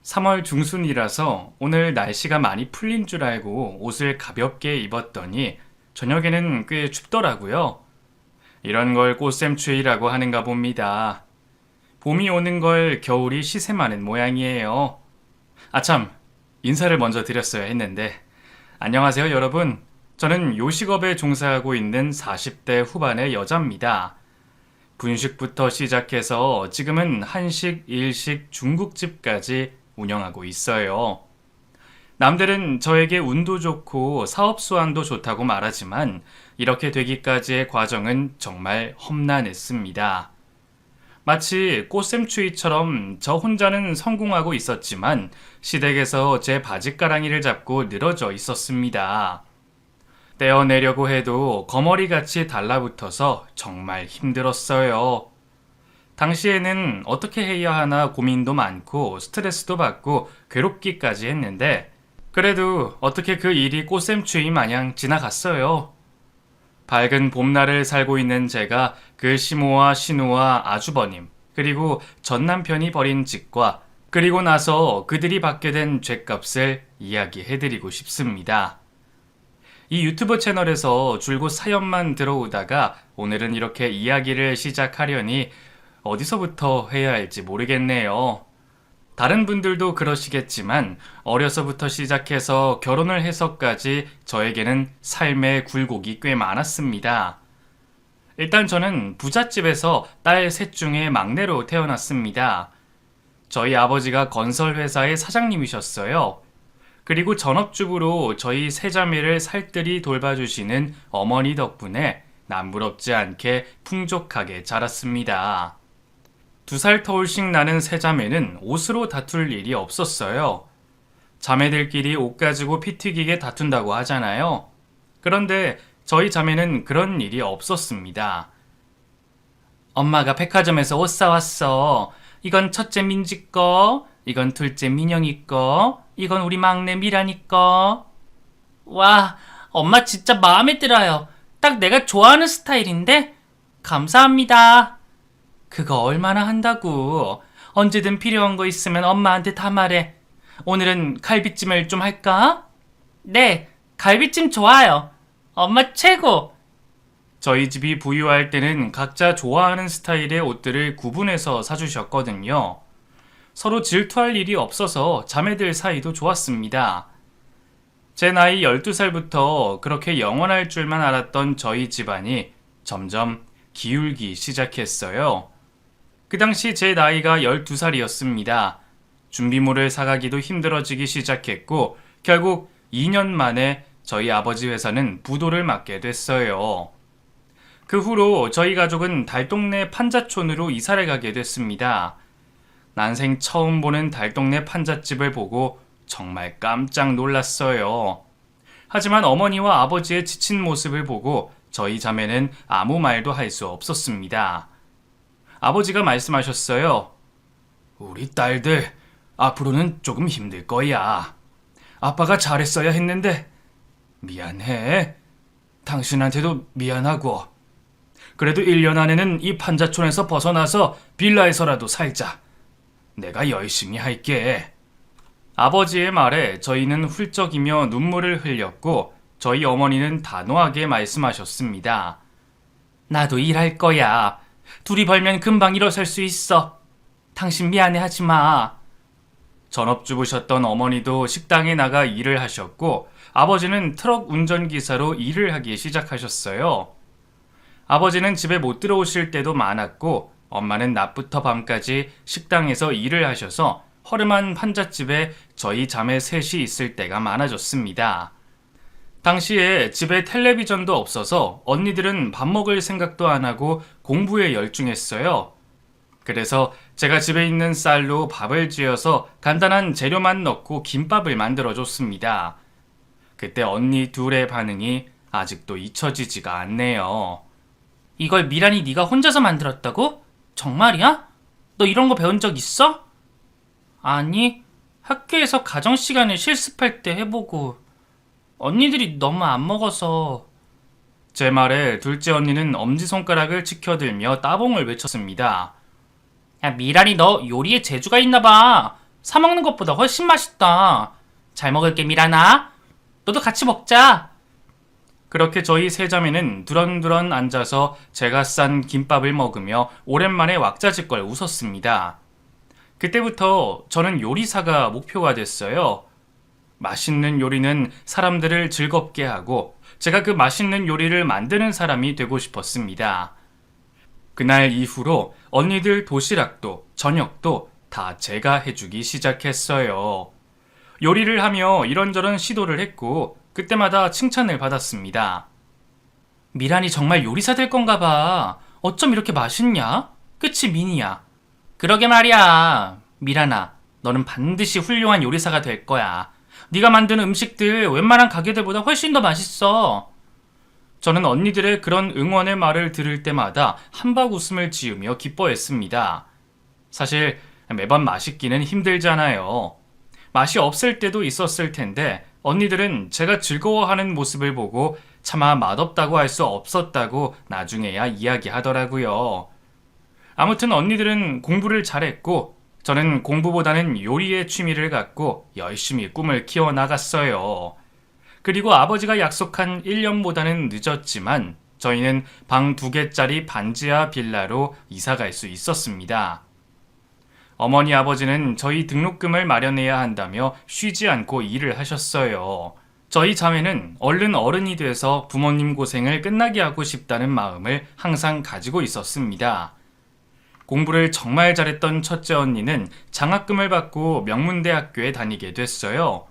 3월 중순이라서 오늘 날씨가 많이 풀린 줄 알고 옷을 가볍게 입었더니 저녁에는 꽤 춥더라고요. 이런 걸 꽃샘추위라고 하는가 봅니다. 봄이 오는 걸 겨울이 시샘하는 모양이에요. 아참, 인사를 먼저 드렸어야 했는데. 안녕하세요, 여러분. 저는 요식업에 종사하고 있는 40대 후반의 여자입니다. 분식부터 시작해서 지금은 한식, 일식, 중국집까지 운영하고 있어요. 남들은 저에게 운도 좋고 사업 수완도 좋다고 말하지만 이렇게 되기까지의 과정은 정말 험난했습니다. 마치 꽃샘추위처럼 저 혼자는 성공하고 있었지만 시댁에서 제 바짓가랑이를 잡고 늘어져 있었습니다. 떼어내려고 해도 거머리같이 달라붙어서 정말 힘들었어요. 당시에는 어떻게 해야 하나 고민도 많고 스트레스도 받고 괴롭기까지 했는데 그래도 어떻게 그 일이 꽃샘추위 마냥 지나갔어요. 밝은 봄날을 살고 있는 제가 그 시모와 신우와 아주버님 그리고 전 남편이 벌인 짓과 그리고 나서 그들이 받게 된 죗값을 이야기해드리고 싶습니다. 이 유튜브 채널에서 줄곧 사연만 들어오다가 오늘은 이렇게 이야기를 시작하려니 어디서부터 해야 할지 모르겠네요. 다른 분들도 그러시겠지만 어려서부터 시작해서 결혼을 해서까지 저에게는 삶의 굴곡이 꽤 많았습니다. 일단 저는 부잣집에서 딸 셋 중에 막내로 태어났습니다. 저희 아버지가 건설회사의 사장님이셨어요. 그리고 전업주부로 저희 세 자매를 살뜰히 돌봐주시는 어머니 덕분에 남부럽지 않게 풍족하게 자랐습니다. 2살 터울씩 나는 세 자매는 옷으로 다툴 일이 없었어요. 자매들끼리 옷 가지고 피 튀기게 다툰다고 하잖아요. 그런데 저희 자매는 그런 일이 없었습니다. 엄마가 백화점에서 옷 사왔어. 이건 첫째 민지 거, 이건 둘째 민영이 거, 이건 우리 막내 미란이 거. 와, 엄마 진짜 마음에 들어요. 딱 내가 좋아하는 스타일인데? 감사합니다. 그거 얼마나 한다고. 언제든 필요한 거 있으면 엄마한테 다 말해. 오늘은 갈비찜을 좀 할까? 네, 갈비찜 좋아요. 엄마 최고. 저희 집이 부유할 때는 각자 좋아하는 스타일의 옷들을 구분해서 사주셨거든요. 서로 질투할 일이 없어서 자매들 사이도 좋았습니다. 제 나이 12살부터 그렇게 영원할 줄만 알았던 저희 집안이 점점 기울기 시작했어요. 그 당시 제 나이가 12살이었습니다. 준비물을 사가기도 힘들어지기 시작했고 결국 2년 만에 저희 아버지 회사는 부도를 맞게 됐어요. 그 후로 저희 가족은 달동네 판자촌으로 이사를 가게 됐습니다. 난생 처음 보는 달동네 판잣집을 보고 정말 깜짝 놀랐어요. 하지만 어머니와 아버지의 지친 모습을 보고 저희 자매는 아무 말도 할 수 없었습니다. 아버지가 말씀하셨어요. 우리 딸들 앞으로는 조금 힘들 거야. 아빠가 잘했어야 했는데 미안해. 당신한테도 미안하고. 그래도 1년 안에는 이 판자촌에서 벗어나서 빌라에서라도 살자. 내가 열심히 할게. 아버지의 말에 저희는 훌쩍이며 눈물을 흘렸고 저희 어머니는 단호하게 말씀하셨습니다. 나도 일할 거야. 둘이 벌면 금방 일어설 수 있어. 당신 미안해하지 마. 전업주부셨던 어머니도 식당에 나가 일을 하셨고 아버지는 트럭 운전기사로 일을 하기 시작하셨어요. 아버지는 집에 못 들어오실 때도 많았고 엄마는 낮부터 밤까지 식당에서 일을 하셔서 허름한 판잣집에 저희 자매 셋이 있을 때가 많아졌습니다. 당시에 집에 텔레비전도 없어서 언니들은 밥 먹을 생각도 안 하고 공부에 열중했어요. 그래서 제가 집에 있는 쌀로 밥을 지어서 간단한 재료만 넣고 김밥을 만들어줬습니다. 그때 언니 둘의 반응이 아직도 잊혀지지가 않네요. 이걸 미란이 네가 혼자서 만들었다고? 정말이야? 너 이런 거 배운 적 있어? 아니, 학교에서 가정시간에 실습할 때 해보고 언니들이 너무 안 먹어서. 제 말에 둘째 언니는 엄지손가락을 치켜들며 따봉을 외쳤습니다. 야, 미란이 너 요리에 재주가 있나봐. 사 먹는 것보다 훨씬 맛있다. 잘 먹을게, 미라나. 너도 같이 먹자. 그렇게 저희 세 자매는 두런두런 앉아서 제가 싼 김밥을 먹으며 오랜만에 왁자지껄 웃었습니다. 그때부터 저는 요리사가 목표가 됐어요. 맛있는 요리는 사람들을 즐겁게 하고 제가 그 맛있는 요리를 만드는 사람이 되고 싶었습니다. 그날 이후로 언니들 도시락도 저녁도 다 제가 해주기 시작했어요. 요리를 하며 이런저런 시도를 했고 그때마다 칭찬을 받았습니다. 미란이 정말 요리사 될 건가 봐. 어쩜 이렇게 맛있냐? 그치, 미니야? 그러게 말이야. 미란아, 너는 반드시 훌륭한 요리사가 될 거야. 네가 만드는 음식들 웬만한 가게들보다 훨씬 더 맛있어. 저는 언니들의 그런 응원의 말을 들을 때마다 한박 웃음을 지으며 기뻐했습니다. 사실 매번 맛있기는 힘들잖아요. 맛이 없을 때도 있었을 텐데 언니들은 제가 즐거워하는 모습을 보고 차마 맛없다고 할 수 없었다고 나중에야 이야기하더라고요. 아무튼 언니들은 공부를 잘했고 저는 공부보다는 요리에 취미를 갖고 열심히 꿈을 키워나갔어요. 그리고 아버지가 약속한 1년보다는 늦었지만 저희는 방 2개짜리 반지하 빌라로 이사갈 수 있었습니다. 어머니 아버지는 저희 등록금을 마련해야 한다며 쉬지 않고 일을 하셨어요. 저희 자매는 얼른 어른이 돼서 부모님 고생을 끝나게 하고 싶다는 마음을 항상 가지고 있었습니다. 공부를 정말 잘했던 첫째 언니는 장학금을 받고 명문대학교에 다니게 됐어요.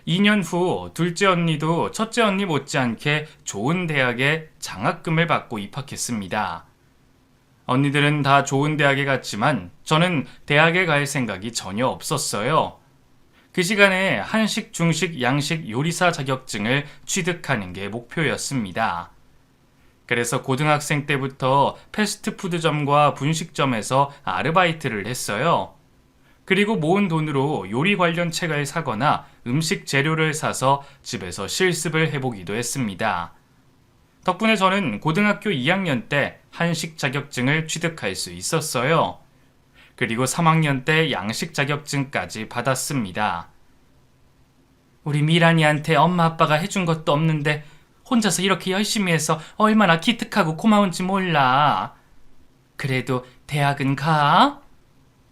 2년 후 둘째 언니도 첫째 언니 못지않게 좋은 대학에 장학금을 받고 입학했습니다. 언니들은 다 좋은 대학에 갔지만 저는 대학에 갈 생각이 전혀 없었어요. 그 시간에 한식, 중식, 양식 요리사 자격증을 취득하는 게 목표였습니다. 그래서 고등학생 때부터 패스트푸드점과 분식점에서 아르바이트를 했어요. 그리고 모은 돈으로 요리 관련 책을 사거나 음식 재료를 사서 집에서 실습을 해보기도 했습니다. 덕분에 저는 고등학교 2학년 때 한식 자격증을 취득할 수 있었어요. 그리고 3학년 때 양식 자격증까지 받았습니다. 우리 미란이한테 엄마 아빠가 해준 것도 없는데 혼자서 이렇게 열심히 해서 얼마나 기특하고 고마운지 몰라. 그래도 대학은 가?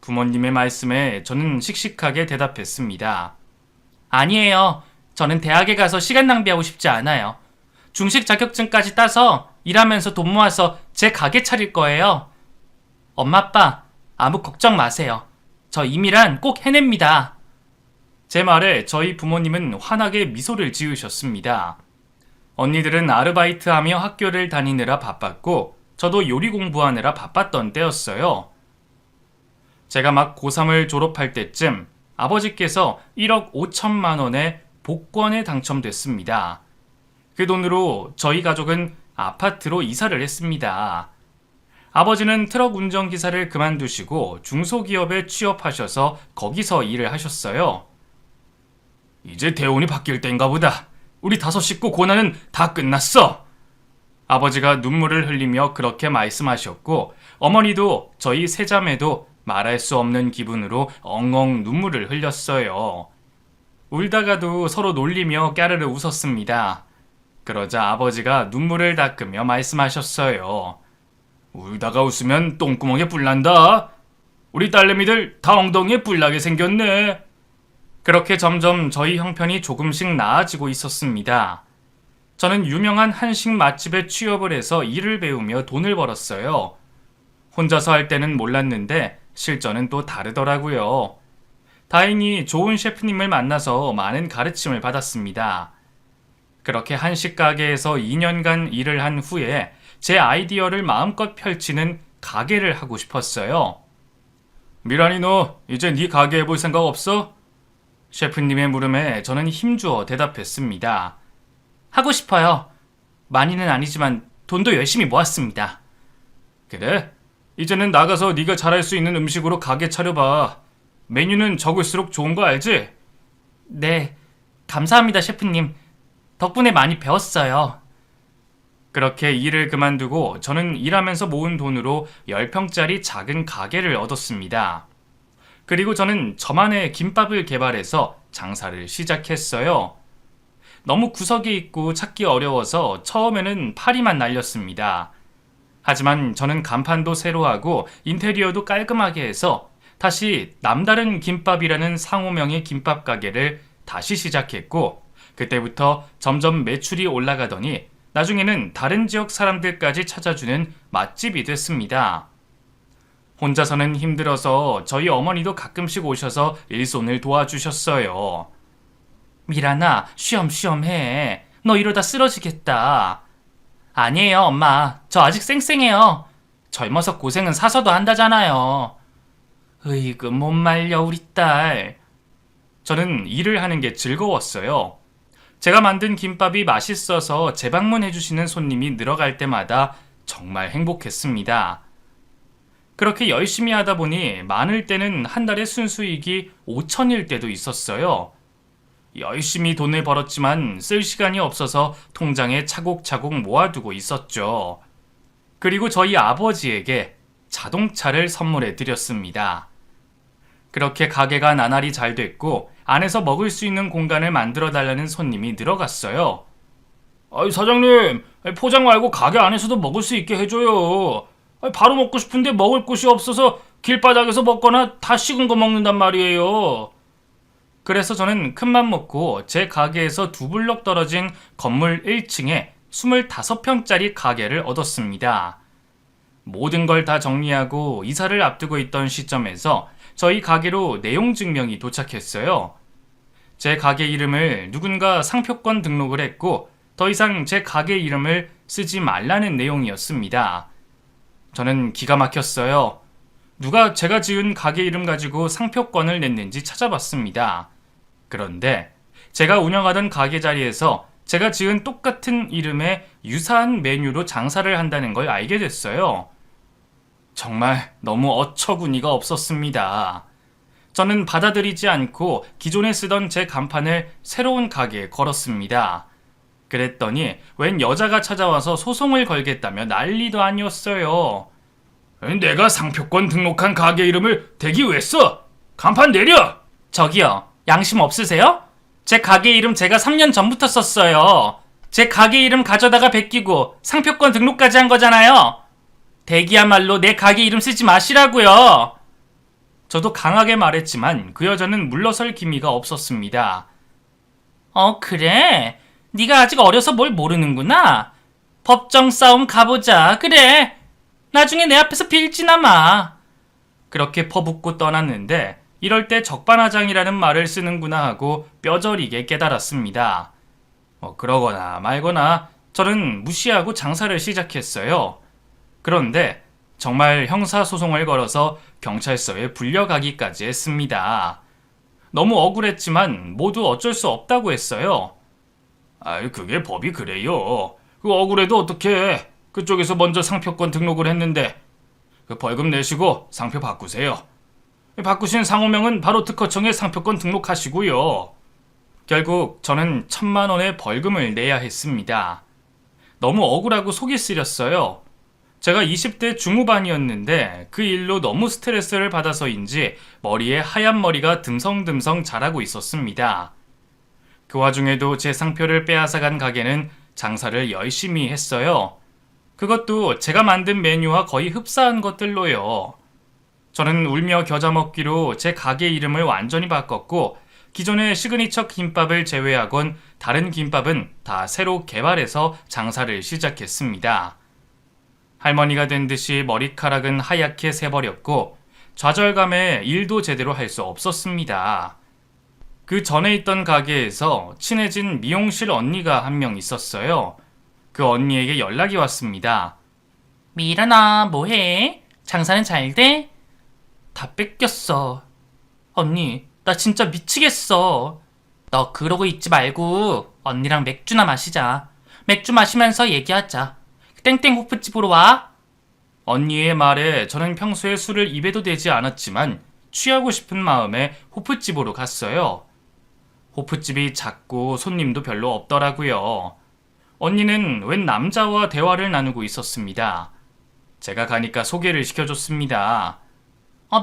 부모님의 말씀에 저는 씩씩하게 대답했습니다. 아니에요. 저는 대학에 가서 시간 낭비하고 싶지 않아요. 중식 자격증까지 따서 일하면서 돈 모아서 제 가게 차릴 거예요. 엄마 아빠 아무 걱정 마세요. 저 이미란 꼭 해냅니다. 제 말에 저희 부모님은 환하게 미소를 지으셨습니다. 언니들은 아르바이트하며 학교를 다니느라 바빴고 저도 요리 공부하느라 바빴던 때였어요. 제가 막 고3을 졸업할 때쯤 아버지께서 1억 5천만 원의 복권에 당첨됐습니다. 그 돈으로 저희 가족은 아파트로 이사를 했습니다. 아버지는 트럭 운전기사를 그만두시고 중소기업에 취업하셔서 거기서 일을 하셨어요. 이제 대운이 바뀔 때인가 보다. 우리 5 식구 고난은 다 끝났어. 아버지가 눈물을 흘리며 그렇게 말씀하셨고 어머니도 저희 세 자매도 말할 수 없는 기분으로 엉엉 눈물을 흘렸어요. 울다가도 서로 놀리며 까르르 웃었습니다. 그러자 아버지가 눈물을 닦으며 말씀하셨어요. 울다가 웃으면 똥구멍에 뿔 난다. 우리 딸내미들 다 엉덩이에 뿔 나게 생겼네. 그렇게 점점 저희 형편이 조금씩 나아지고 있었습니다. 저는 유명한 한식 맛집에 취업을 해서 일을 배우며 돈을 벌었어요. 혼자서 할 때는 몰랐는데 실전은 또 다르더라고요. 다행히 좋은 셰프님을 만나서 많은 가르침을 받았습니다. 그렇게 한식 가게에서 2년간 일을 한 후에 제 아이디어를 마음껏 펼치는 가게를 하고 싶었어요. 미란이 너 이제 네 가게 해볼 생각 없어? 셰프님의 물음에 저는 힘주어 대답했습니다. 하고 싶어요. 많이는 아니지만 돈도 열심히 모았습니다. 그래? 이제는 나가서 네가 잘할 수 있는 음식으로 가게 차려봐. 메뉴는 적을수록 좋은 거 알지? 네, 감사합니다 셰프님. 덕분에 많이 배웠어요. 그렇게 일을 그만두고 저는 일하면서 모은 돈으로 10평짜리 작은 가게를 얻었습니다. 그리고 저는 저만의 김밥을 개발해서 장사를 시작했어요. 너무 구석에 있고 찾기 어려워서 처음에는 파리만 날렸습니다. 하지만 저는 간판도 새로 하고 인테리어도 깔끔하게 해서 다시 남다른 김밥이라는 상호명의 김밥 가게를 다시 시작했고, 그때부터 점점 매출이 올라가더니 나중에는 다른 지역 사람들까지 찾아주는 맛집이 됐습니다. 혼자서는 힘들어서 저희 어머니도 가끔씩 오셔서 일손을 도와주셨어요. 미란아, 쉬엄쉬엄 해. 너 이러다 쓰러지겠다. 아니에요, 엄마. 저 아직 쌩쌩해요. 젊어서 고생은 사서도 한다잖아요. 으이그 못 말려 우리 딸. 저는 일을 하는 게 즐거웠어요. 제가 만든 김밥이 맛있어서 재방문해주시는 손님이 늘어갈 때마다 정말 행복했습니다. 그렇게 열심히 하다 보니 많을 때는 한 달에 순수익이 5천일 때도 있었어요. 열심히 돈을 벌었지만 쓸 시간이 없어서 통장에 차곡차곡 모아두고 있었죠. 그리고 저희 아버지에게 자동차를 선물해 드렸습니다. 그렇게 가게가 나날이 잘 됐고 안에서 먹을 수 있는 공간을 만들어 달라는 손님이 늘어갔어요. 사장님, 포장 말고 가게 안에서도 먹을 수 있게 해줘요. 바로 먹고 싶은데 먹을 곳이 없어서 길바닥에서 먹거나 다 식은 거 먹는단 말이에요. 그래서 저는 큰맘 먹고 제 가게에서 2블럭 떨어진 건물 1층에 25평짜리 가게를 얻었습니다. 모든 걸 다 정리하고 이사를 앞두고 있던 시점에서 저희 가게로 내용 증명이 도착했어요. 제 가게 이름을 누군가 상표권 등록을 했고 더 이상 제 가게 이름을 쓰지 말라는 내용이었습니다. 저는 기가 막혔어요. 누가 제가 지은 가게 이름 가지고 상표권을 냈는지 찾아봤습니다. 그런데 제가 운영하던 가게 자리에서 제가 지은 똑같은 이름의 유사한 메뉴로 장사를 한다는 걸 알게 됐어요. 정말 너무 어처구니가 없었습니다. 저는 받아들이지 않고 기존에 쓰던 제 간판을 새로운 가게에 걸었습니다. 그랬더니 웬 여자가 찾아와서 소송을 걸겠다며 난리도 아니었어요. 내가 상표권 등록한 가게 이름을 대기 왜 써? 간판 내려! 저기요, 양심 없으세요? 제 가게 이름 제가 3년 전부터 썼어요. 제 가게 이름 가져다가 베끼고 상표권 등록까지 한 거잖아요. 대기야말로 내 가게 이름 쓰지 마시라고요. 저도 강하게 말했지만 그 여자는 물러설 기미가 없었습니다. 그래? 네가 아직 어려서 뭘 모르는구나. 법정 싸움 가보자. 그래. 나중에 내 앞에서 빌지나 마. 그렇게 퍼붓고 떠났는데 이럴 때 적반하장이라는 말을 쓰는구나 하고 뼈저리게 깨달았습니다. 그러거나 말거나 저는 무시하고 장사를 시작했어요. 그런데 정말 형사소송을 걸어서 경찰서에 불려가기까지 했습니다. 너무 억울했지만 모두 어쩔 수 없다고 했어요. 그게 법이 그래요. 그 억울해도 어떡해. 그쪽에서 먼저 상표권 등록을 했는데 그 벌금 내시고 상표 바꾸세요. 바꾸신 상호명은 바로 특허청에 상표권 등록하시고요. 결국 저는 1,000만 원의 벌금을 내야 했습니다. 너무 억울하고 속이 쓰렸어요. 제가 20대 중후반이었는데 그 일로 너무 스트레스를 받아서인지 머리에 하얀 머리가 듬성듬성 자라고 있었습니다. 그 와중에도 제 상표를 빼앗아간 가게는 장사를 열심히 했어요. 그것도 제가 만든 메뉴와 거의 흡사한 것들로요. 저는 울며 겨자 먹기로 제 가게 이름을 완전히 바꿨고 기존의 시그니처 김밥을 제외하곤 다른 김밥은 다 새로 개발해서 장사를 시작했습니다. 할머니가 된 듯이 머리카락은 하얗게 새버렸고 좌절감에 일도 제대로 할 수 없었습니다. 그 전에 있던 가게에서 친해진 미용실 언니가 한 명 있었어요. 그 언니에게 연락이 왔습니다. 미란아, 뭐해? 장사는 잘 돼? 다 뺏겼어. 언니, 나 진짜 미치겠어. 너 그러고 있지 말고 언니랑 맥주나 마시자. 맥주 마시면서 얘기하자. 땡땡 호프집으로 와. 언니의 말에 저는 평소에 술을 입에도 대지 않았지만 취하고 싶은 마음에 호프집으로 갔어요. 호프집이 작고 손님도 별로 없더라고요. 언니는 웬 남자와 대화를 나누고 있었습니다. 제가 가니까 소개를 시켜줬습니다.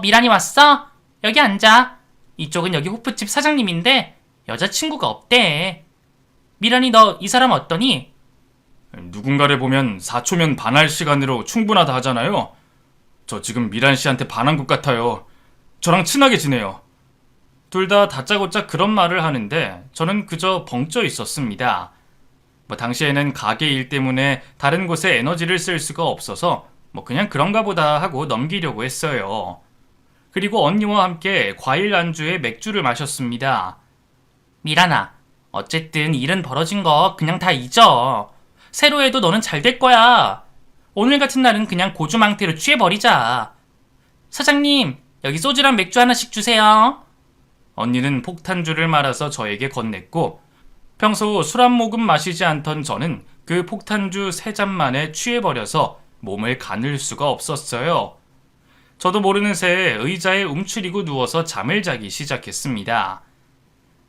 미란이 왔어? 여기 앉아. 이쪽은 여기 호프집 사장님인데 여자친구가 없대. 미란이 너 이 사람 어떠니? 누군가를 보면 4초면 반할 시간으로 충분하다 하잖아요. 저 지금 미란 씨한테 반한 것 같아요. 저랑 친하게 지내요. 둘 다 다짜고짜 그런 말을 하는데 저는 그저 벙쪄 있었습니다. 당시에는 가게 일 때문에 다른 곳에 에너지를 쓸 수가 없어서 그냥 그런가 보다 하고 넘기려고 했어요. 그리고 언니와 함께 과일 안주에 맥주를 마셨습니다. 미란아, 어쨌든 일은 벌어진 거 그냥 다 잊어. 새로 해도 너는 잘 될 거야. 오늘 같은 날은 그냥 고주망태로 취해버리자. 사장님, 여기 소주랑 맥주 하나씩 주세요. 언니는 폭탄주를 말아서 저에게 건넸고 평소 술 한 모금 마시지 않던 저는 그 폭탄주 3잔만에 취해버려서 몸을 가눌 수가 없었어요. 저도 모르는 새에 의자에 움츠리고 누워서 잠을 자기 시작했습니다.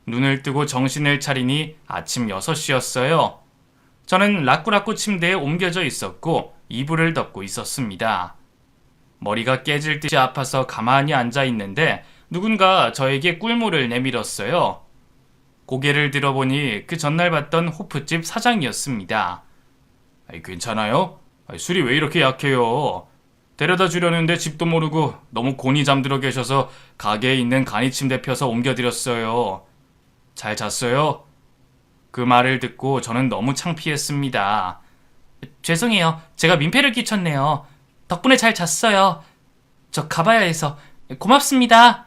눈을 뜨고 정신을 차리니 아침 6시였어요. 저는 라꾸라꾸 침대에 옮겨져 있었고 이불을 덮고 있었습니다. 머리가 깨질 듯이 아파서 가만히 앉아 있는데 누군가 저에게 꿀물을 내밀었어요. 고개를 들어보니 그 전날 봤던 호프집 사장이었습니다. 괜찮아요? 술이 왜 이렇게 약해요? 데려다 주려는데 집도 모르고 너무 곤히 잠들어 계셔서 가게에 있는 간이 침대 펴서 옮겨드렸어요. 잘 잤어요? 그 말을 듣고 저는 너무 창피했습니다. 죄송해요. 제가 민폐를 끼쳤네요. 덕분에 잘 잤어요. 저 가봐야 해서 고맙습니다.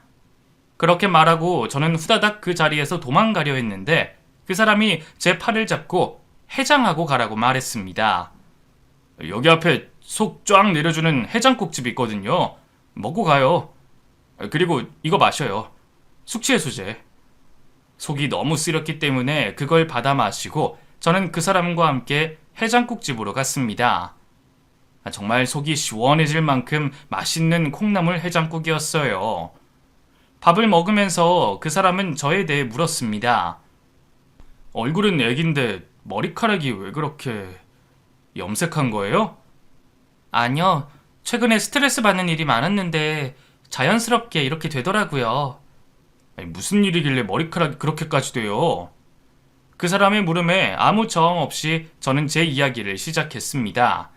그렇게 말하고 저는 후다닥 그 자리에서 도망가려 했는데 그 사람이 제 팔을 잡고 해장하고 가라고 말했습니다. 여기 앞에 속 쫙 내려주는 해장국집 있거든요. 먹고 가요. 그리고 이거 마셔요. 숙취해소제. 속이 너무 쓰렸기 때문에 그걸 받아 마시고 저는 그 사람과 함께 해장국집으로 갔습니다. 정말 속이 시원해질 만큼 맛있는 콩나물 해장국이었어요. 밥을 먹으면서 그 사람은 저에 대해 물었습니다. 얼굴은 애긴데 머리카락이 왜 그렇게 염색한 거예요? 아니요. 최근에 스트레스 받는 일이 많았는데 자연스럽게 이렇게 되더라고요. 무슨 일이길래 머리카락이 그렇게까지 돼요? 그 사람의 물음에 아무 저항 없이 저는 제 이야기를 시작했습니다.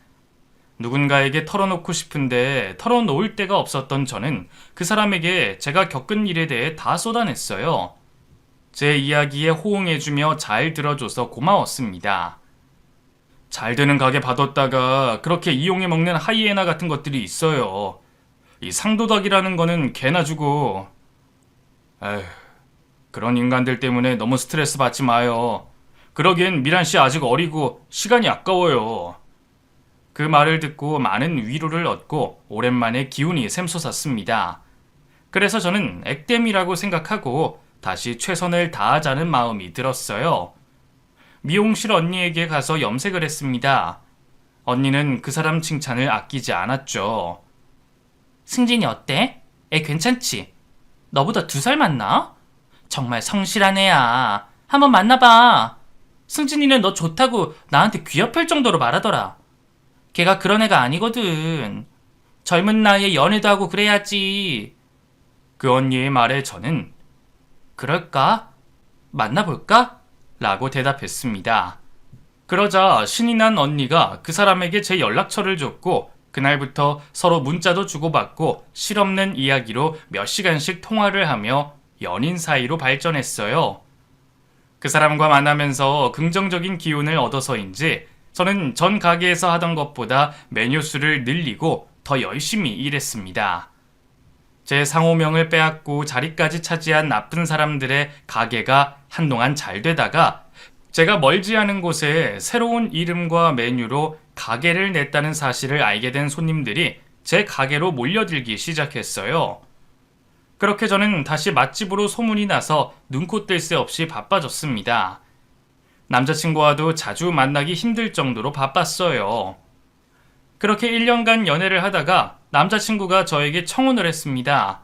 누군가에게 털어놓고 싶은데 털어놓을 데가 없었던 저는 그 사람에게 제가 겪은 일에 대해 다 쏟아냈어요. 제 이야기에 호응해주며 잘 들어줘서 고마웠습니다. 잘 되는 가게 봐뒀다가 그렇게 이용해 먹는 하이에나 같은 것들이 있어요. 이 상도덕이라는 거는 개나 주고. 에휴, 그런 인간들 때문에 너무 스트레스 받지 마요. 그러기엔 미란 씨 아직 어리고 시간이 아까워요. 그 말을 듣고 많은 위로를 얻고 오랜만에 기운이 샘솟았습니다. 그래서 저는 액땜이라고 생각하고 다시 최선을 다하자는 마음이 들었어요. 미용실 언니에게 가서 염색을 했습니다. 언니는 그 사람 칭찬을 아끼지 않았죠. 승진이 어때? 애 괜찮지? 너보다 2살 많나? 정말 성실한 애야. 한번 만나봐. 승진이는 너 좋다고 나한테 귀엽을 정도로 말하더라. 걔가 그런 애가 아니거든. 젊은 나이에 연애도 하고 그래야지. 그 언니의 말에 저는 그럴까? 만나볼까? 라고 대답했습니다. 그러자 신이 난 언니가 그 사람에게 제 연락처를 줬고 그날부터 서로 문자도 주고받고 실없는 이야기로 몇 시간씩 통화를 하며 연인 사이로 발전했어요. 그 사람과 만나면서 긍정적인 기운을 얻어서인지 저는 전 가게에서 하던 것보다 메뉴 수를 늘리고 더 열심히 일했습니다. 제 상호명을 빼앗고 자리까지 차지한 나쁜 사람들의 가게가 한동안 잘 되다가 제가 멀지 않은 곳에 새로운 이름과 메뉴로 가게를 냈다는 사실을 알게 된 손님들이 제 가게로 몰려들기 시작했어요. 그렇게 저는 다시 맛집으로 소문이 나서 눈코 뜰 새 없이 바빠졌습니다. 남자친구와도 자주 만나기 힘들 정도로 바빴어요. 그렇게 1년간 연애를 하다가 남자친구가 저에게 청혼을 했습니다.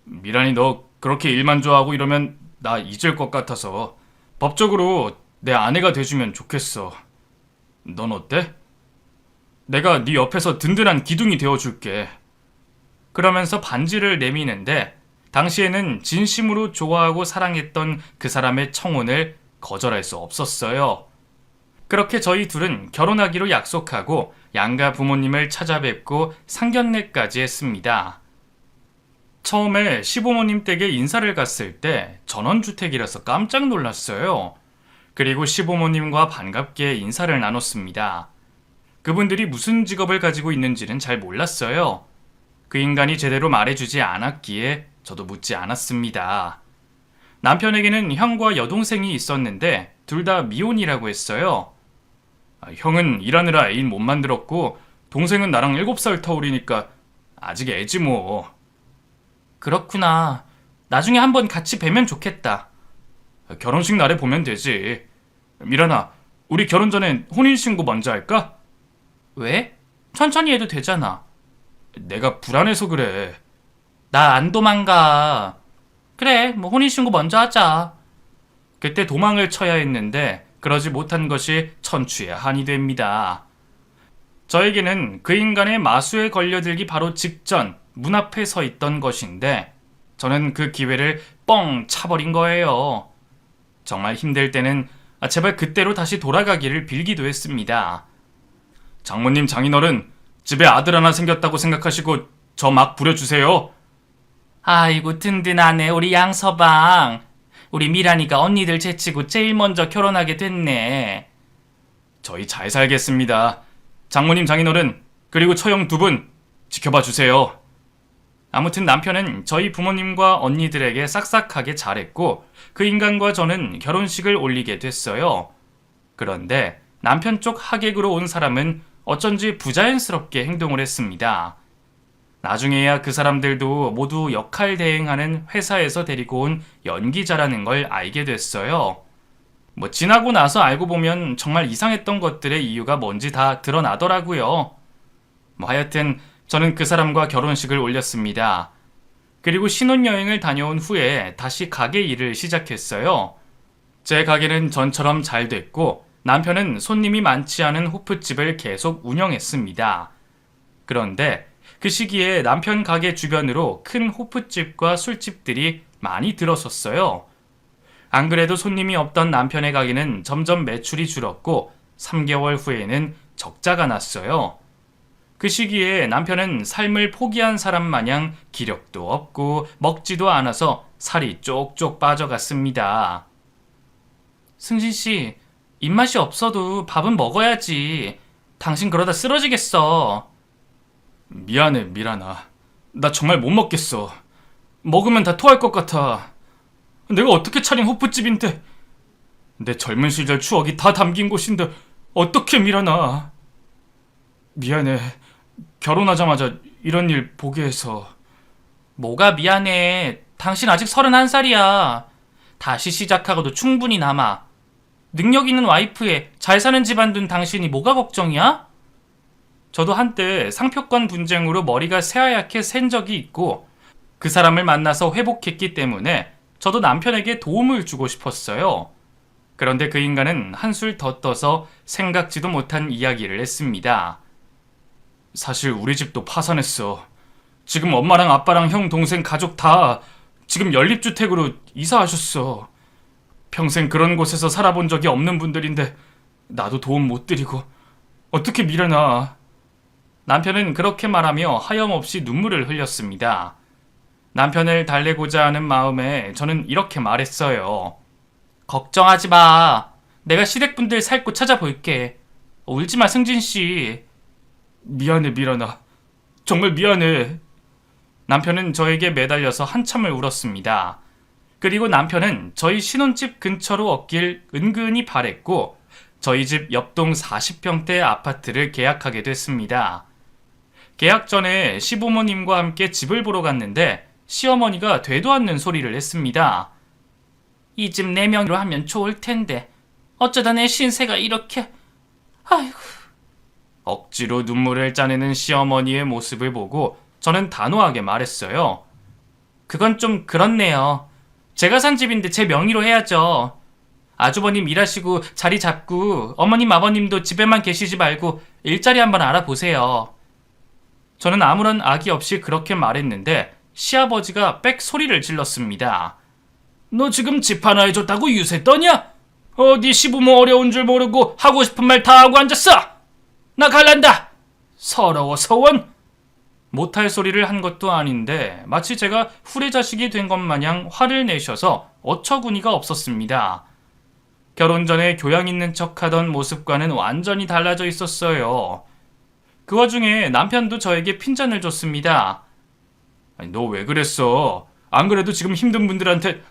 미란이 너 그렇게 일만 좋아하고 이러면 나 잊을 것 같아서 법적으로 내 아내가 돼주면 좋겠어. 넌 어때? 내가 네 옆에서 든든한 기둥이 되어줄게. 그러면서 반지를 내미는데 당시에는 진심으로 좋아하고 사랑했던 그 사람의 청혼을 거절할 수 없었어요. 그렇게 저희 둘은 결혼하기로 약속하고 양가 부모님을 찾아뵙고 상견례까지 했습니다. 처음에 시부모님 댁에 인사를 갔을 때 전원주택이라서 깜짝 놀랐어요. 그리고 시부모님과 반갑게 인사를 나눴습니다. 그분들이 무슨 직업을 가지고 있는지는 잘 몰랐어요. 그 인간이 제대로 말해주지 않았기에 저도 묻지 않았습니다. 남편에게는 형과 여동생이 있었는데 둘 다 미혼이라고 했어요. 형은 일하느라 애인 못 만들었고 동생은 나랑 7살 터울이니까 아직 애지 뭐. 그렇구나. 나중에 한번 같이 뵈면 좋겠다. 결혼식 날에 보면 되지. 미란아, 우리 결혼 전에 혼인신고 먼저 할까? 왜? 천천히 해도 되잖아. 내가 불안해서 그래. 나 안 도망가. 그래, 뭐 혼인신고 먼저 하자. 그때 도망을 쳐야 했는데 그러지 못한 것이 천추의 한이 됩니다. 저에게는 그 인간의 마수에 걸려들기 바로 직전 문 앞에 서 있던 것인데 저는 그 기회를 뻥 차버린 거예요. 정말 힘들 때는 제발 그때로 다시 돌아가기를 빌기도 했습니다. 장모님 장인어른, 집에 아들 하나 생겼다고 생각하시고 저 막 부려주세요. 아이고 든든하네 우리 양서방. 우리 미란이가 언니들 제치고 제일 먼저 결혼하게 됐네. 저희 잘 살겠습니다. 장모님 장인어른 그리고 처형 두 분 지켜봐 주세요. 아무튼 남편은 저희 부모님과 언니들에게 싹싹하게 잘했고 그 인간과 저는 결혼식을 올리게 됐어요. 그런데 남편 쪽 하객으로 온 사람은 어쩐지 부자연스럽게 행동을 했습니다. 나중에야 그 사람들도 모두 역할 대행하는 회사에서 데리고 온 연기자라는 걸 알게 됐어요. 뭐 지나고 나서 알고 보면 정말 이상했던 것들의 이유가 뭔지 다 드러나더라고요. 뭐 하여튼 저는 그 사람과 결혼식을 올렸습니다. 그리고 신혼여행을 다녀온 후에 다시 가게 일을 시작했어요. 제 가게는 전처럼 잘 됐고 남편은 손님이 많지 않은 호프집을 계속 운영했습니다. 그런데 그 시기에 남편 가게 주변으로 큰 호프집과 술집들이 많이 들어섰어요. 안 그래도 손님이 없던 남편의 가게는 점점 매출이 줄었고 3개월 후에는 적자가 났어요. 그 시기에 남편은 삶을 포기한 사람 마냥 기력도 없고 먹지도 않아서 살이 쪽쪽 빠져갔습니다. 승진 씨, 입맛이 없어도 밥은 먹어야지. 당신 그러다 쓰러지겠어. 미안해 미란아. 나 정말 못 먹겠어. 먹으면 다 토할 것 같아. 내가 어떻게 차린 호프집인데. 내 젊은 시절 추억이 다 담긴 곳인데 어떻게 미란아. 미안해. 결혼하자마자 이런 일 보게 해서. 뭐가 미안해. 당신 아직 31살이야. 다시 시작하고도 충분히 남아. 능력 있는 와이프에 잘 사는 집안 둔 당신이 뭐가 걱정이야? 저도 한때 상표권 분쟁으로 머리가 새하얗게 샌 적이 있고 그 사람을 만나서 회복했기 때문에 저도 남편에게 도움을 주고 싶었어요. 그런데 그 인간은 한술 더 떠서 생각지도 못한 이야기를 했습니다. 사실 우리 집도 파산했어. 지금 엄마랑 아빠랑 형, 동생, 가족 다 지금 연립주택으로 이사하셨어. 평생 그런 곳에서 살아본 적이 없는 분들인데 나도 도움 못 드리고 어떻게 미련아. 남편은 그렇게 말하며 하염없이 눈물을 흘렸습니다. 남편을 달래고자 하는 마음에 저는 이렇게 말했어요. 걱정하지 마. 내가 시댁분들 살 곳 찾아볼게. 울지 마, 승진 씨. 미안해, 미란아. 정말 미안해. 남편은 저에게 매달려서 한참을 울었습니다. 그리고 남편은 저희 신혼집 근처로 얻길 은근히 바랬고 저희 집 옆동 40평대 아파트를 계약하게 됐습니다. 계약 전에 시부모님과 함께 집을 보러 갔는데 시어머니가 되도 않는 소리를 했습니다. 이 집 4명으로 하면 좋을 텐데 어쩌다 내 신세가 이렇게... 아이고... 억지로 눈물을 짜내는 시어머니의 모습을 보고 저는 단호하게 말했어요. 그건 좀 그렇네요. 제가 산 집인데 제 명의로 해야죠. 아주버님 일하시고 자리 잡고 어머님 아버님도 집에만 계시지 말고 일자리 한번 알아보세요. 저는 아무런 악의 없이 그렇게 말했는데 시아버지가 빽 소리를 질렀습니다. 너 지금 집 하나 해줬다고 유세 떠냐? 어디 시부모 어려운 줄 모르고 하고 싶은 말 다 하고 앉았어. 나 갈란다. 서러워서 원. 못할 소리를 한 것도 아닌데 마치 제가 후레자식이 된 것 마냥 화를 내셔서 어처구니가 없었습니다. 결혼 전에 교양 있는 척하던 모습과는 완전히 달라져 있었어요. 그 와중에 남편도 저에게 핀잔을 줬습니다. 너 왜 그랬어? 안 그래도 지금 힘든 분들한테...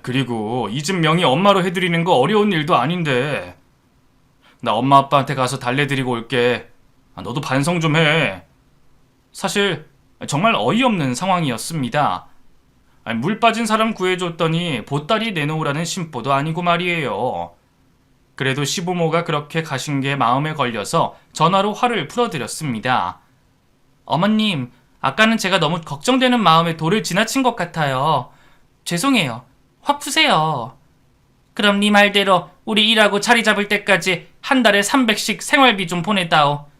그리고 이 집 명의 엄마로 해드리는 거 어려운 일도 아닌데. 나 엄마 아빠한테 가서 달래드리고 올게. 너도 반성 좀 해. 사실 정말 어이없는 상황이었습니다. 물 빠진 사람 구해줬더니 보따리 내놓으라는 심보도 아니고 말이에요. 그래도 시부모가 그렇게 가신 게 마음에 걸려서 전화로 화를 풀어드렸습니다. 어머님, 아까는 제가 너무 걱정되는 마음에 도를 지나친 것 같아요. 죄송해요. 화 푸세요. 그럼 네 말대로 우리 일하고 자리 잡을 때까지 한 달에 300씩 생활비 좀 보내다오.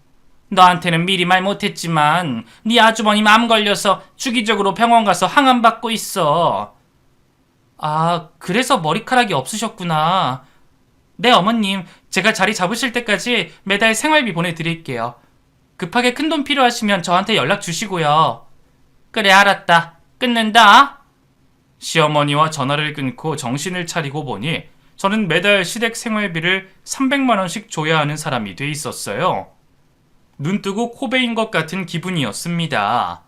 너한테는 미리 말 못했지만 네 아주버님 암 걸려서 주기적으로 병원 가서 항암 받고 있어. 아, 그래서 머리카락이 없으셨구나. 네, 어머님. 제가 자리 잡으실 때까지 매달 생활비 보내드릴게요. 급하게 큰돈 필요하시면 저한테 연락 주시고요. 그래, 알았다. 끊는다. 시어머니와 전화를 끊고 정신을 차리고 보니 저는 매달 시댁 생활비를 300만 원씩 줘야 하는 사람이 돼 있었어요. 눈 뜨고 코 베인 것 같은 기분이었습니다.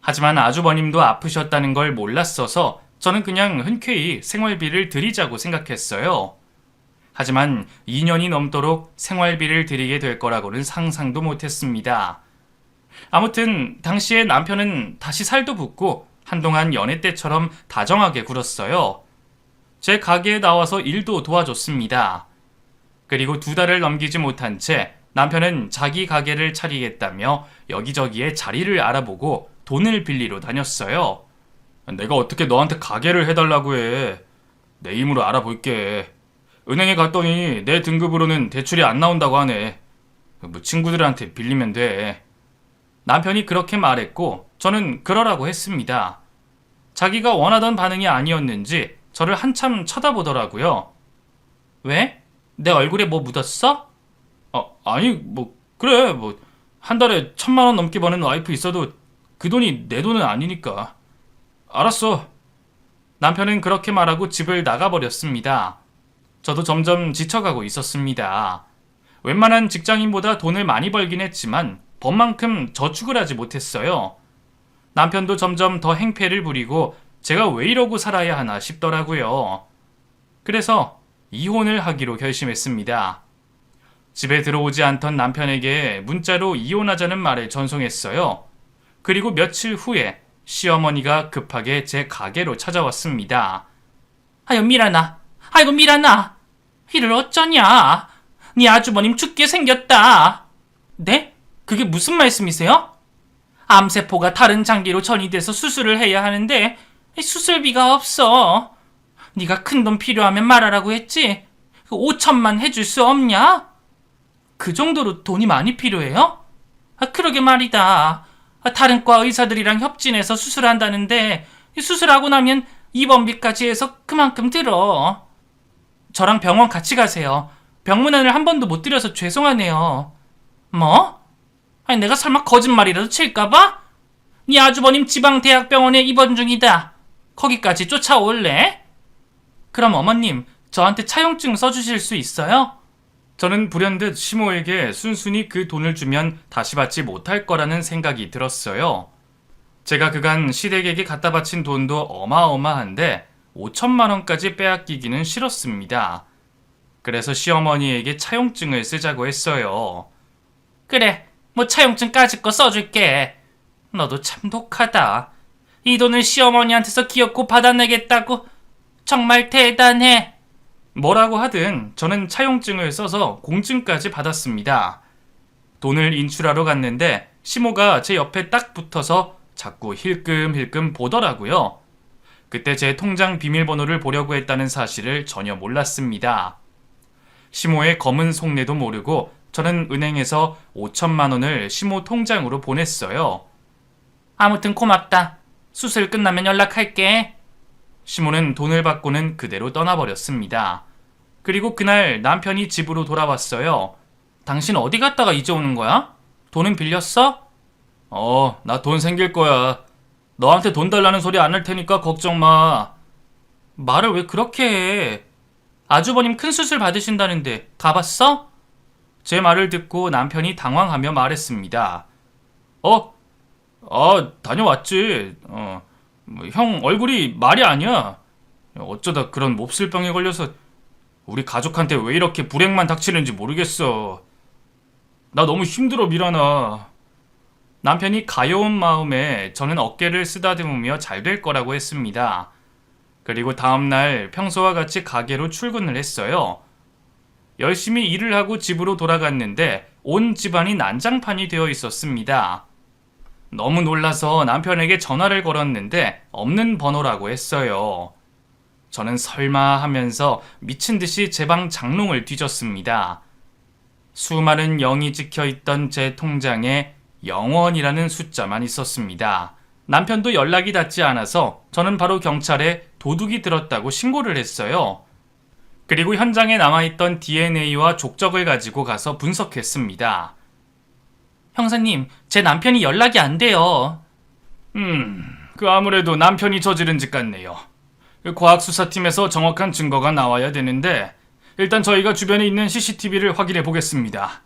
하지만 아주버님도 아프셨다는 걸 몰랐어서 저는 그냥 흔쾌히 생활비를 드리자고 생각했어요. 하지만 2년이 넘도록 생활비를 드리게 될 거라고는 상상도 못했습니다. 아무튼 당시에 남편은 다시 살도 붙고 한동안 연애 때처럼 다정하게 굴었어요. 제 가게에 나와서 일도 도와줬습니다. 그리고 2달을 넘기지 못한 채 남편은 자기 가게를 차리겠다며 여기저기에 자리를 알아보고 돈을 빌리러 다녔어요. 내가 어떻게 너한테 가게를 해달라고 해. 내 힘으로 알아볼게. 은행에 갔더니 내 등급으로는 대출이 안 나온다고 하네. 뭐 친구들한테 빌리면 돼. 남편이 그렇게 말했고 저는 그러라고 했습니다. 자기가 원하던 반응이 아니었는지 저를 한참 쳐다보더라고요. 왜? 내 얼굴에 뭐 묻었어? 아니 뭐 그래 뭐 한 달에 1,000만 원 넘게 버는 와이프 있어도 그 돈이 내 돈은 아니니까. 알았어. 남편은 그렇게 말하고 집을 나가버렸습니다. 저도 점점 지쳐가고 있었습니다. 웬만한 직장인보다 돈을 많이 벌긴 했지만 번만큼 저축을 하지 못했어요. 남편도 점점 더 행패를 부리고 제가 왜 이러고 살아야 하나 싶더라고요. 그래서 이혼을 하기로 결심했습니다. 집에 들어오지 않던 남편에게 문자로 이혼하자는 말을 전송했어요. 그리고 며칠 후에 시어머니가 급하게 제 가게로 찾아왔습니다. 아유 미란아, 아이고 미란아, 이를 어쩌냐? 네 아주버님 죽게 생겼다. 네? 그게 무슨 말씀이세요? 암세포가 다른 장기로 전이돼서 수술을 해야 하는데 수술비가 없어. 네가 큰돈 필요하면 말하라고 했지. 5천만 해줄 수 없냐? 그 정도로 돈이 많이 필요해요? 그러게 말이다. 다른 과 의사들이랑 협진해서 수술한다는데 수술하고 나면 입원비까지 해서 그만큼 들어. 저랑 병원 같이 가세요. 병문안을 한 번도 못 드려서 죄송하네요. 뭐? 아니 내가 설마 거짓말이라도 칠까봐? 네 아주버님 지방대학병원에 입원 중이다. 거기까지 쫓아올래? 그럼 어머님 저한테 차용증 써주실 수 있어요? 저는 불현듯 시모에게 순순히 그 돈을 주면 다시 받지 못할 거라는 생각이 들었어요. 제가 그간 시댁에게 갖다 바친 돈도 어마어마한데 5천만 원까지 빼앗기기는 싫었습니다. 그래서 시어머니에게 차용증을 쓰자고 했어요. 그래, 뭐 차용증까지 거 써줄게. 너도 참 독하다. 이 돈을 시어머니한테서 기어코 받아내겠다고? 정말 대단해. 뭐라고 하든 저는 차용증을 써서 공증까지 받았습니다. 돈을 인출하러 갔는데 시모가 제 옆에 딱 붙어서 자꾸 힐끔힐끔 보더라고요. 그때 제 통장 비밀번호를 보려고 했다는 사실을 전혀 몰랐습니다. 시모의 검은 속내도 모르고 저는 은행에서 5천만 원을 시모 통장으로 보냈어요. 아무튼 고맙다. 수술 끝나면 연락할게. 시모는 돈을 받고는 그대로 떠나버렸습니다. 그리고 그날 남편이 집으로 돌아왔어요. 당신 어디 갔다가 이제 오는 거야? 돈은 빌렸어? 나 돈 생길 거야. 너한테 돈 달라는 소리 안 할 테니까 걱정 마. 말을 왜 그렇게 해? 아주버님 큰 수술 받으신다는데 가봤어? 제 말을 듣고 남편이 당황하며 말했습니다. 다녀왔지. 형 얼굴이 말이 아니야. 어쩌다 그런 몹쓸 병에 걸려서 우리 가족한테 왜 이렇게 불행만 닥치는지 모르겠어. 나 너무 힘들어, 미란아. 남편이 가여운 마음에 저는 어깨를 쓰다듬으며 잘 될 거라고 했습니다. 그리고 다음날 평소와 같이 가게로 출근을 했어요. 열심히 일을 하고 집으로 돌아갔는데 온 집안이 난장판이 되어 있었습니다. 너무 놀라서 남편에게 전화를 걸었는데 없는 번호라고 했어요. 저는 설마 하면서 미친 듯이 제 방 장롱을 뒤졌습니다. 수많은 0이 찍혀 있던 제 통장에 0원이라는 숫자만 있었습니다. 남편도 연락이 닿지 않아서 저는 바로 경찰에 도둑이 들었다고 신고를 했어요. 그리고 현장에 남아있던 DNA와 족적을 가지고 가서 분석했습니다. 형사님, 제 남편이 연락이 안 돼요. 아무래도 남편이 저지른 짓 같네요. 과학수사팀에서 정확한 증거가 나와야 되는데 일단 저희가 주변에 있는 CCTV를 확인해 보겠습니다.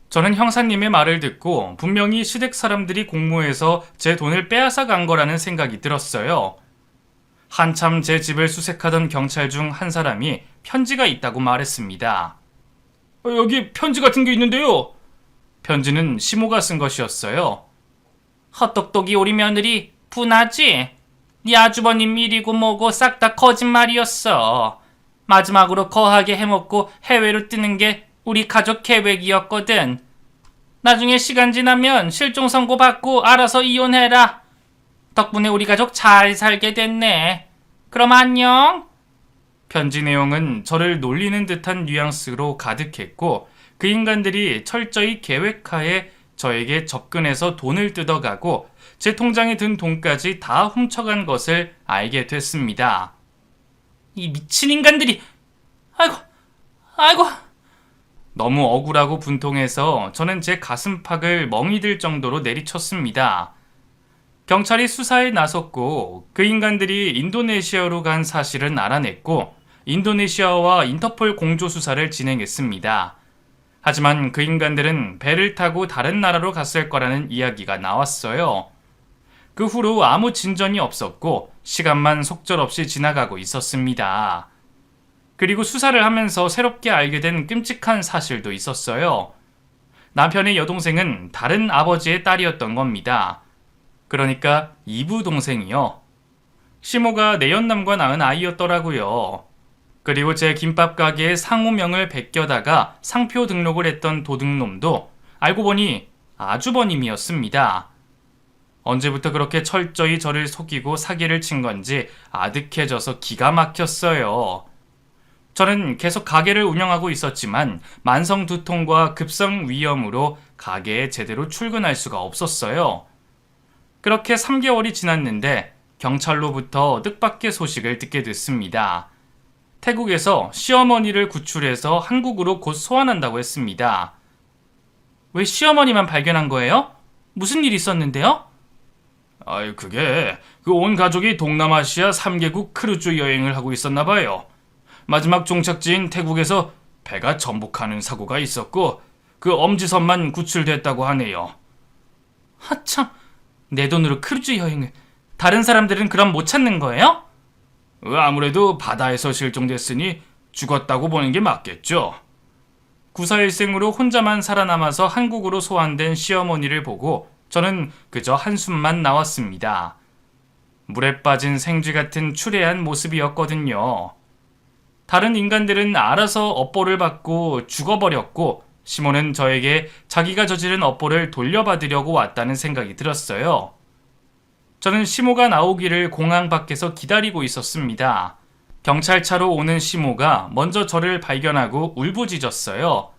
저는 형사님의 말을 듣고 분명히 시댁 사람들이 공모해서 제 돈을 빼앗아 간 거라는 생각이 들었어요. 한참 제 집을 수색하던 경찰 중 한 사람이 편지가 있다고 말했습니다. 여기 편지 같은 게 있는데요. 편지는 시모가 쓴 것이었어요. 헛똑똑이 우리 며느리 분하지? 네 아주버님 일이고 뭐고 싹 다 거짓말이었어. 마지막으로 거하게 해먹고 해외로 뜨는 게 우리 가족 계획이었거든. 나중에 시간 지나면 실종 선고 받고 알아서 이혼해라. 덕분에 우리 가족 잘 살게 됐네. 그럼 안녕. 편지 내용은 저를 놀리는 듯한 뉘앙스로 가득했고 그 인간들이 철저히 계획하에 저에게 접근해서 돈을 뜯어가고 제 통장에 든 돈까지 다 훔쳐간 것을 알게 됐습니다. 이 미친 인간들이. 아이고. 너무 억울하고 분통해서 저는 제 가슴팍을 멍이 들 정도로 내리쳤습니다. 경찰이 수사에 나섰고 그 인간들이 인도네시아로 간 사실은 알아냈고 인도네시아와 인터폴 공조 수사를 진행했습니다. 하지만 그 인간들은 배를 타고 다른 나라로 갔을 거라는 이야기가 나왔어요. 그 후로 아무 진전이 없었고 시간만 속절없이 지나가고 있었습니다. 그리고 수사를 하면서 새롭게 알게 된 끔찍한 사실도 있었어요. 남편의 여동생은 다른 아버지의 딸이었던 겁니다. 그러니까 이부 동생이요. 시모가 내연남과 낳은 아이였더라고요. 그리고 제 김밥 가게의 상호명을 베껴다가 상표 등록을 했던 도둑놈도 알고 보니 아주버님이었습니다. 언제부터 그렇게 철저히 저를 속이고 사기를 친 건지 아득해져서 기가 막혔어요. 저는 계속 가게를 운영하고 있었지만 만성 두통과 급성 위염으로 가게에 제대로 출근할 수가 없었어요. 그렇게 3개월이 지났는데 경찰로부터 뜻밖의 소식을 듣게 됐습니다. 태국에서 시어머니를 구출해서 한국으로 곧 소환한다고 했습니다. 왜 시어머니만 발견한 거예요? 무슨 일 있었는데요? 그게 온 가족이 동남아시아 3개국 크루즈 여행을 하고 있었나 봐요. 마지막 종착지인 태국에서 배가 전복하는 사고가 있었고 그 엄지선만 구출됐다고 하네요. 하참, 내 돈으로 크루즈 여행을. 다른 사람들은 그럼 못 찾는 거예요? 아무래도 바다에서 실종됐으니 죽었다고 보는 게 맞겠죠. 구사일생으로 혼자만 살아남아서 한국으로 소환된 시어머니를 보고 저는 그저 한숨만 나왔습니다. 물에 빠진 생쥐 같은 추레한 모습이었거든요. 다른 인간들은 알아서 업보를 받고 죽어버렸고 시몬은 저에게 자기가 저지른 업보를 돌려받으려고 왔다는 생각이 들었어요. 저는 시모가 나오기를 공항 밖에서 기다리고 있었습니다. 경찰차로 오는 시모가 먼저 저를 발견하고 울부짖었어요.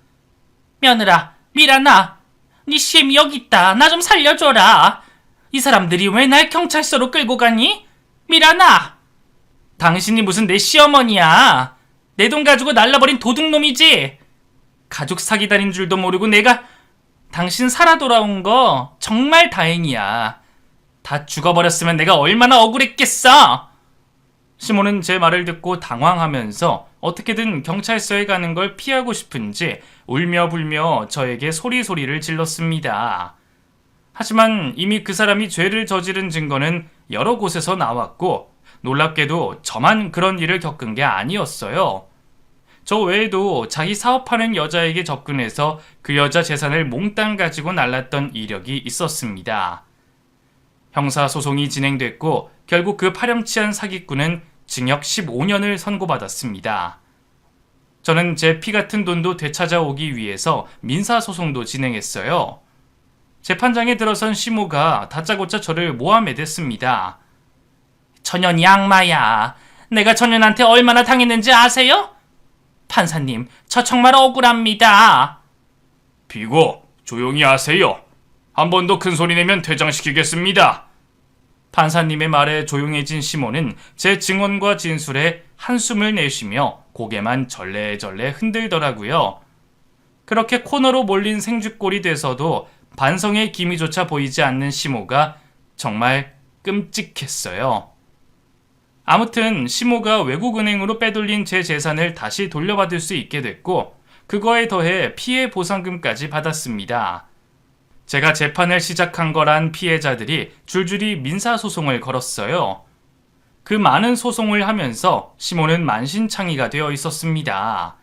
며느라, 미란아, 네 시엠이 여기 있다. 나 좀 살려줘라. 이 사람들이 왜 날 경찰서로 끌고 가니? 미란아! 당신이 무슨 내 시어머니야. 내 돈 가지고 날라버린 도둑놈이지. 가족 사기단인 줄도 모르고 내가 당신 살아 돌아온 거 정말 다행이야. 다 죽어버렸으면 내가 얼마나 억울했겠어. 시몬은 제 말을 듣고 당황하면서 어떻게든 경찰서에 가는 걸 피하고 싶은지 울며 불며 저에게 소리소리를 질렀습니다. 하지만 이미 그 사람이 죄를 저지른 증거는 여러 곳에서 나왔고 놀랍게도 저만 그런 일을 겪은 게 아니었어요. 저 외에도 자기 사업하는 여자에게 접근해서 그 여자 재산을 몽땅 가지고 날랐던 이력이 있었습니다. 형사소송이 진행됐고 결국 그 파렴치한 사기꾼은 징역 15년을 선고받았습니다. 저는 제 피 같은 돈도 되찾아오기 위해서 민사소송도 진행했어요. 재판장에 들어선 시모가 다짜고짜 저를 모함해댔습니다. 전현이 악마야. 내가 전현한테 얼마나 당했는지 아세요? 판사님, 저 정말 억울합니다. 비고, 조용히 하세요. 한 번 더 큰 소리 내면 퇴장시키겠습니다. 판사님의 말에 조용해진 시몬은 제 증언과 진술에 한숨을 내쉬며 고개만 절레절레 흔들더라고요. 그렇게 코너로 몰린 생쥐꼴이 돼서도 반성의 기미조차 보이지 않는 시모가 정말 끔찍했어요. 아무튼 시모가 외국은행으로 빼돌린 제 재산을 다시 돌려받을 수 있게 됐고 그거에 더해 피해 보상금까지 받았습니다. 제가 재판을 시작한 거란 피해자들이 줄줄이 민사소송을 걸었어요. 그 많은 소송을 하면서 시모는 만신창이가 되어 있었습니다.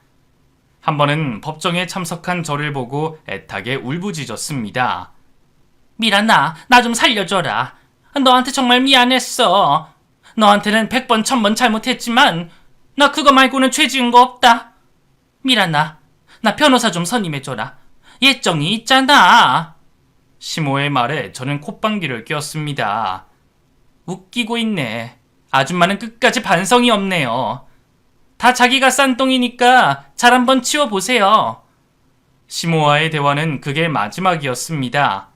한 번은 법정에 참석한 저를 보고 애타게 울부짖었습니다. 미란아, 나 좀 살려줘라. 너한테 정말 미안했어. 너한테는 100번 1000번 잘못했지만 나 그거 말고는 죄 지은 거 없다. 미란아, 나 변호사 좀 선임해줘라. 예정이 있잖아. 시모의 말에 저는 콧방귀를 뀌었습니다. 웃기고 있네. 아줌마는 끝까지 반성이 없네요. 다 자기가 싼 똥이니까 잘 한번 치워보세요. 시모와의 대화는 그게 마지막이었습니다.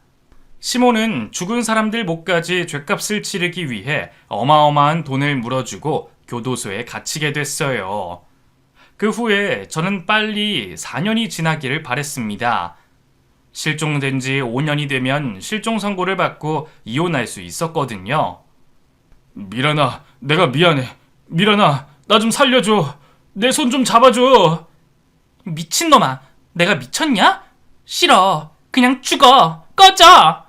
시모는 죽은 사람들 목까지 죗값을 치르기 위해 어마어마한 돈을 물어주고 교도소에 갇히게 됐어요. 그 후에 저는 빨리 4년이 지나기를 바랬습니다. 실종된 지 5년이 되면 실종 선고를 받고 이혼할 수 있었거든요. 미란아, 내가 미안해. 미란아, 나 좀 살려줘. 내 손 좀 잡아줘. 미친놈아, 내가 미쳤냐? 싫어. 그냥 죽어. 꺼져.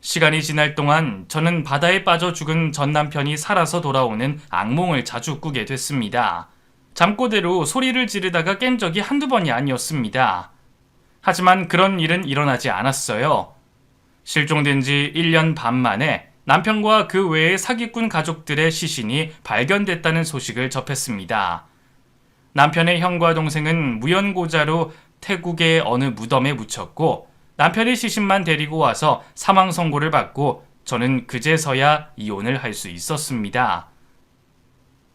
시간이 지날 동안 저는 바다에 빠져 죽은 전 남편이 살아서 돌아오는 악몽을 자주 꾸게 됐습니다. 잠꼬대로 소리를 지르다가 깬 적이 한두 번이 아니었습니다. 하지만 그런 일은 일어나지 않았어요. 실종된 지 1년 반 만에 남편과 그 외의 사기꾼 가족들의 시신이 발견됐다는 소식을 접했습니다. 남편의 형과 동생은 무연고자로 태국의 어느 무덤에 묻혔고 남편의 시신만 데리고 와서 사망 선고를 받고 저는 그제서야 이혼을 할 수 있었습니다.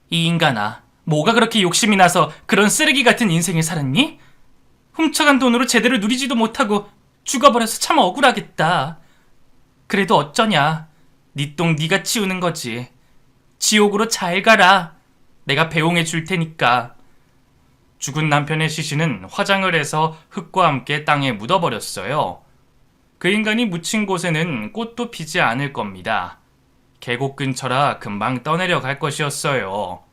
이 인간아, 뭐가 그렇게 욕심이 나서 그런 쓰레기 같은 인생을 살았니? 훔쳐간 돈으로 제대로 누리지도 못하고 죽어버려서 참 억울하겠다. 그래도 어쩌냐. 네 똥 네가 치우는 거지. 지옥으로 잘 가라. 내가 배웅해 줄 테니까. 죽은 남편의 시신은 화장을 해서 흙과 함께 땅에 묻어버렸어요. 그 인간이 묻힌 곳에는 꽃도 피지 않을 겁니다. 계곡 근처라 금방 떠내려갈 것이었어요.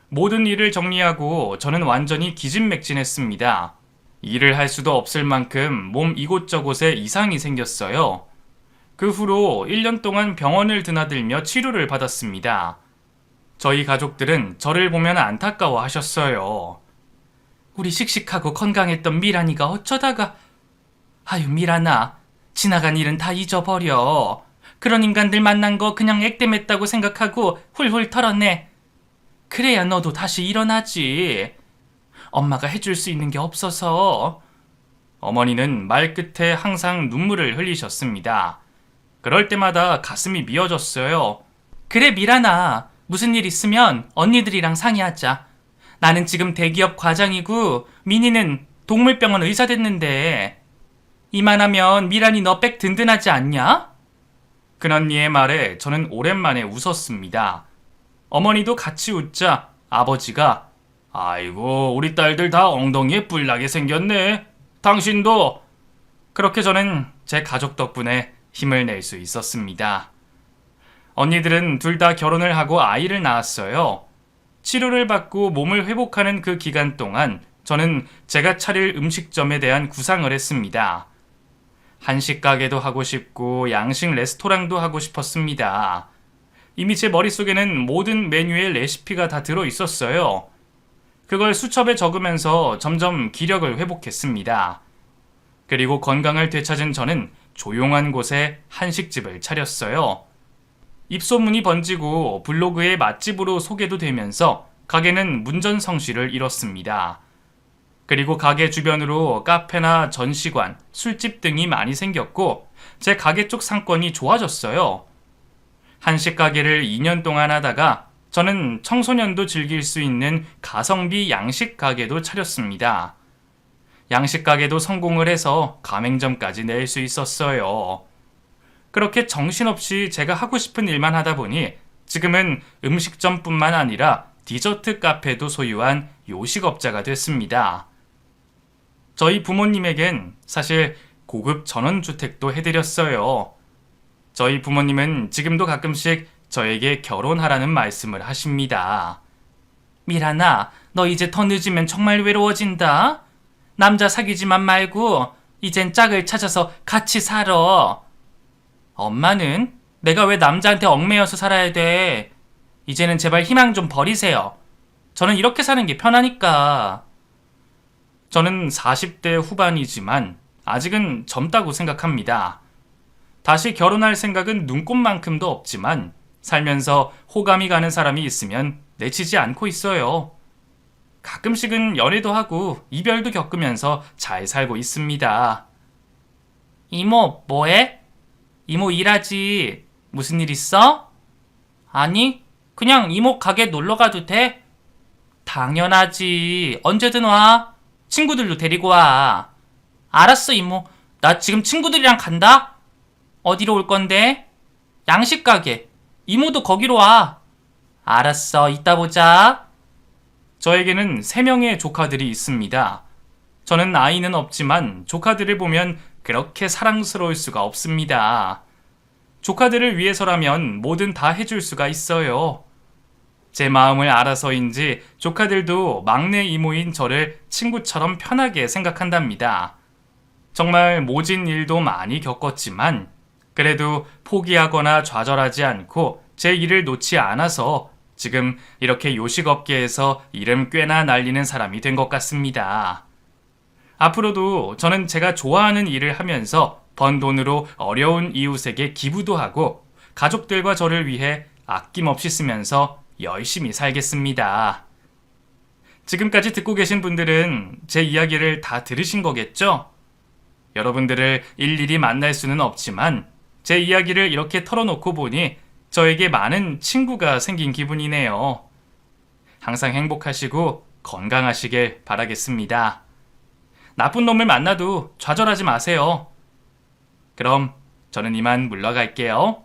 모든 일을 정리하고 저는 완전히 기진맥진했습니다. 일을 할 수도 없을 만큼 몸 이곳저곳에 이상이 생겼어요. 그 후로 1년 동안 병원을 드나들며 치료를 받았습니다. 저희 가족들은 저를 보면 안타까워 하셨어요. 우리 씩씩하고 건강했던 미란이가 어쩌다가... 아유, 미란아, 지나간 일은 다 잊어버려. 그런 인간들 만난 거 그냥 액땜했다고 생각하고 훌훌 털어내. 그래야 너도 다시 일어나지. 엄마가 해줄 수 있는 게 없어서. 어머니는 말 끝에 항상 눈물을 흘리셨습니다. 그럴 때마다 가슴이 미어졌어요. 그래, 미란아. 무슨 일 있으면 언니들이랑 상의하자. 나는 지금 대기업 과장이고 미니는 동물병원 의사 됐는데. 이만하면 미란이 너 백 든든하지 않냐? 큰언니의 말에 저는 오랜만에 웃었습니다. 어머니도 같이 웃자 아버지가 아이고 우리 딸들 다 엉덩이에 뿔나게 생겼네. 당신도. 그렇게 저는 제 가족 덕분에 힘을 낼 수 있었습니다. 언니들은 둘 다 결혼을 하고 아이를 낳았어요. 치료를 받고 몸을 회복하는 그 기간 동안 저는 제가 차릴 음식점에 대한 구상을 했습니다. 한식 가게도 하고 싶고 양식 레스토랑도 하고 싶었습니다. 이미 제 머릿속에는 모든 메뉴의 레시피가 다 들어 있었어요. 그걸 수첩에 적으면서 점점 기력을 회복했습니다. 그리고 건강을 되찾은 저는 조용한 곳에 한식집을 차렸어요. 입소문이 번지고 블로그에 맛집으로 소개도 되면서 가게는 문전성시를 이뤘습니다. 그리고 가게 주변으로 카페나 전시관, 술집 등이 많이 생겼고 제 가게 쪽 상권이 좋아졌어요. 한식 가게를 2년 동안 하다가 저는 청소년도 즐길 수 있는 가성비 양식 가게도 차렸습니다. 양식 가게도 성공을 해서 가맹점까지 낼 수 있었어요. 그렇게 정신없이 제가 하고 싶은 일만 하다 보니 지금은 음식점뿐만 아니라 디저트 카페도 소유한 요식업자가 됐습니다. 저희 부모님에겐 사실 고급 전원주택도 해드렸어요. 저희 부모님은 지금도 가끔씩 저에게 결혼하라는 말씀을 하십니다. 미란아, 너 이제 더 늦으면 정말 외로워진다. 남자 사귀지만 말고 이젠 짝을 찾아서 같이 살아. 엄마는 내가 왜 남자한테 얽매여서 살아야 돼. 이제는 제발 희망 좀 버리세요. 저는 이렇게 사는 게 편하니까. 저는 40대 후반이지만 아직은 젊다고 생각합니다. 다시 결혼할 생각은 눈꼽만큼도 없지만 살면서 호감이 가는 사람이 있으면 내치지 않고 있어요. 가끔씩은 연애도 하고 이별도 겪으면서 잘 살고 있습니다. 이모, 뭐해? 이모 일하지. 무슨 일 있어? 아니, 그냥 이모 가게 놀러 가도 돼? 당연하지. 언제든 와. 친구들도 데리고 와. 알았어, 이모. 나 지금 친구들이랑 간다? 어디로 올 건데? 양식 가게. 이모도 거기로 와. 알았어, 이따 보자. 저에게는 3명의 조카들이 있습니다. 저는 아이는 없지만 조카들을 보면 그렇게 사랑스러울 수가 없습니다. 조카들을 위해서라면 뭐든 다 해줄 수가 있어요. 제 마음을 알아서인지 조카들도 막내 이모인 저를 친구처럼 편하게 생각한답니다. 정말 모진 일도 많이 겪었지만 그래도 포기하거나 좌절하지 않고 제 일을 놓지 않아서 지금 이렇게 요식업계에서 이름 꽤나 날리는 사람이 된 것 같습니다. 앞으로도 저는 제가 좋아하는 일을 하면서 번 돈으로 어려운 이웃에게 기부도 하고 가족들과 저를 위해 아낌없이 쓰면서 열심히 살겠습니다. 지금까지 듣고 계신 분들은 제 이야기를 다 들으신 거겠죠? 여러분들을 일일이 만날 수는 없지만 제 이야기를 이렇게 털어놓고 보니 저에게 많은 친구가 생긴 기분이네요. 항상 행복하시고 건강하시길 바라겠습니다. 나쁜 놈을 만나도 좌절하지 마세요. 그럼 저는 이만 물러갈게요.